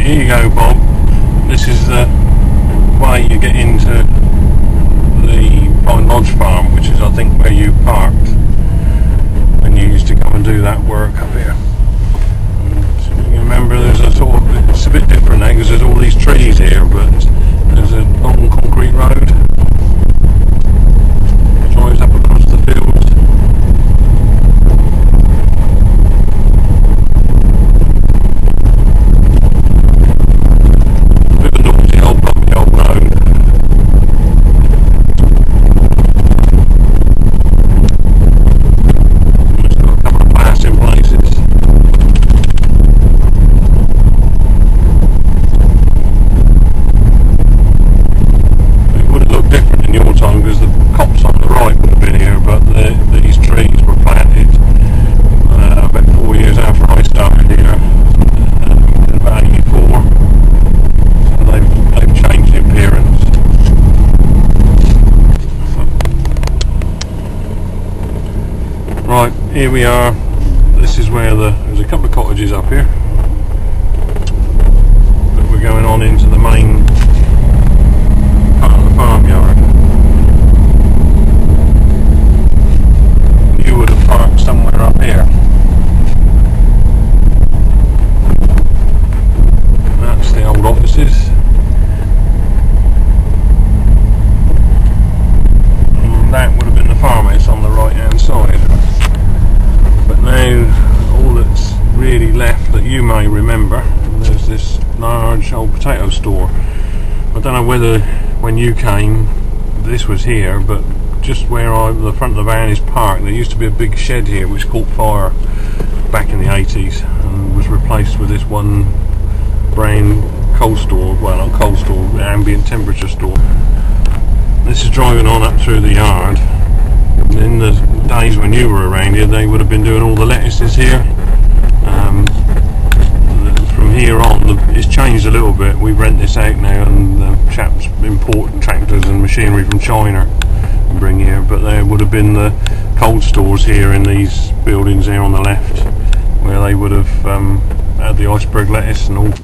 here you go, Bob. This is the way you get into the Vine Lodge farm, which is I think where you parked when you used to come and do that work up here. And you remember there's a sort of, it's a bit different now because there's all these trees here, but there's a long concrete road that drives up across the fields. Right, here we are. This is where there's a couple of cottages up here, but we're going on into the main part of the farmyard. You would have parked somewhere up here. That's the old offices. And that would have been the farmhouse on the right hand side. But now all that's really left that you may remember, there's this large old potato store. I don't know whether when you came this was here, but just where the front of the van is parked, there used to be a big shed here which caught fire back in the 80s and was replaced with this one brand coal store, well not coal store, ambient temperature store. This is driving on up through the yard. In the days when you were around here, they would have been doing all the lettuces here. From here on, it's changed a little bit. We rent this out now, and the chaps import tractors and machinery from China and bring here. But there would have been the cold stores here in these buildings here on the left, where they would have had the iceberg lettuce and all.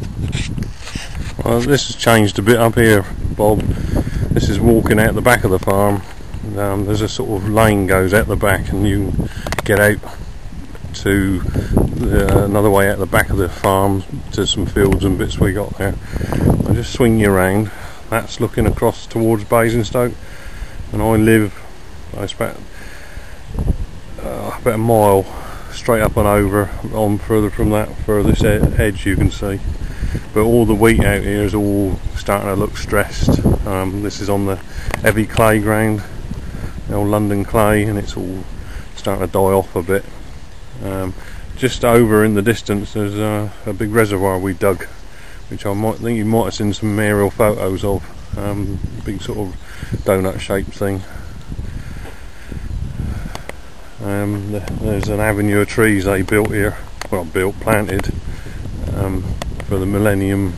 Well, this has changed a bit up here, Bob. This is walking out the back of the farm. There's a sort of lane goes out the back, and you get out to another way out the back of the farm to some fields and bits we got there. I'll just swing you around. That's looking across towards Basingstoke, and I live it's about a mile straight up and over on further from that furthest edge you can see. But all the wheat out here is all starting to look stressed. This is on the heavy clay ground, the old London clay, and it's all starting to die off a bit. Just over in the distance there's a big reservoir we dug, which I think you might have seen some aerial photos of. Big sort of donut shaped thing. There's an avenue of trees they built here, well planted, for the Millennium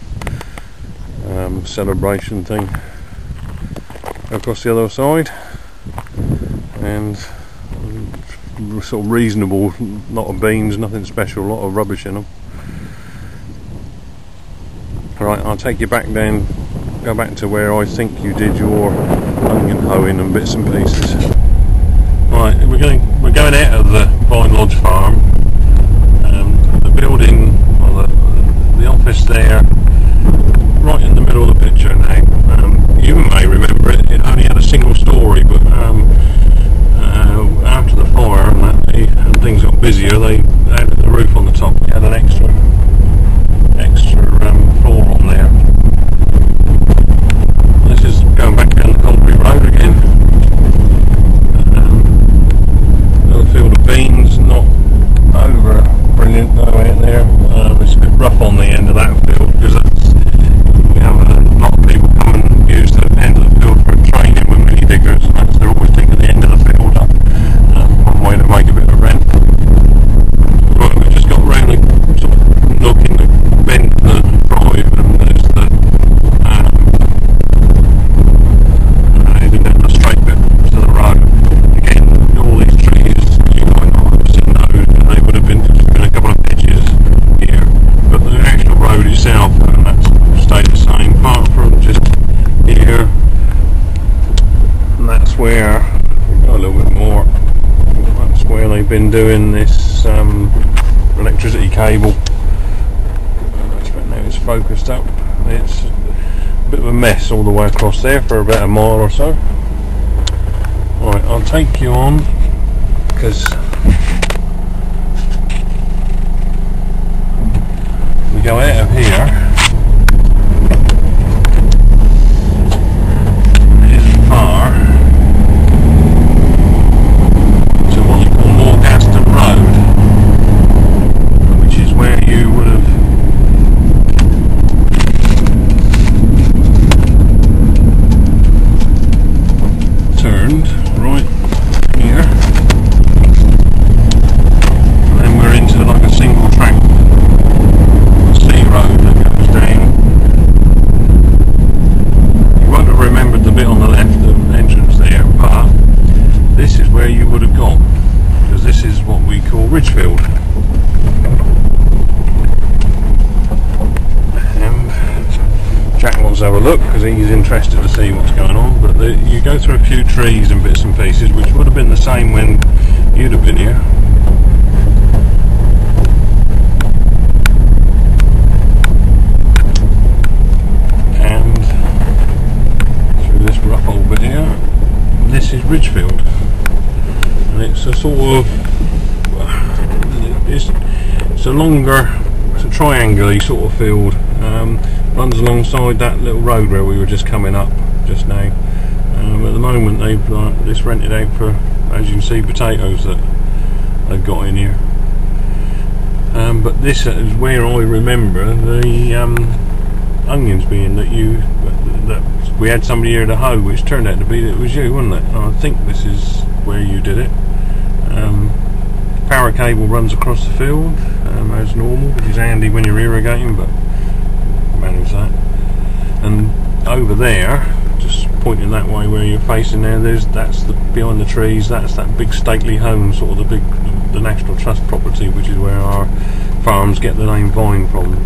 celebration thing. Across the other side, and sort of reasonable, lot of beans, nothing special, a lot of rubbish in them. Alright, I'll take you back then, go back to where I think you did your onion hoeing and bits and pieces. Right, we're going out of the Vine Lodge farm. The building, well, the office there, right in the middle of the picture now. You may remember it only had a single story, but after the fire and things got busier, they added the roof on the top. We had an extra floor on there. This is going back down the concrete road again. Another field of beans, not over brilliant though out there. It's a bit rough on the end of that field because we have a lot of people come and use the end of the field for training with mini diggers, and they're always digging the end of the field up. One way to make a bit of rent. Right, we've just got round the sort of been doing this electricity cable. Now it's focused up. It's a bit of a mess all the way across there for about a mile or so. Right, I'll take you on, because we go out of here. It's far to what you call Moorgaston Road, which is where you would have turned right here, and then we're into like a single track sea road that goes down. You won't have remembered the bit on the left, the entrance there, but this is where you would have gone, because this is what we call Ridgefield. And Jack wants to have a look because he's interested to see what's going on, but you go through a few trees and bits and pieces, which would have been the same when you'd have been here. And through this rough old bit here, this is Ridgefield, and it's a sort of it's a longer, it's a triangular sort of field. Runs alongside that little road where we were just coming up just now. At the moment they've this rented out for, as you can see, potatoes that they've got in here. But this is where I remember the onions being that we had somebody here to hoe, which turned out to be that it was you, wasn't it? And I think this is where you did it. Power cable runs across the field as normal, which is handy when you're irrigating, but manage that. And over there, just pointing that way where you're facing there, that's behind the trees, that's that big stately home, sort of the National Trust property, which is where our farms get the name Vine from.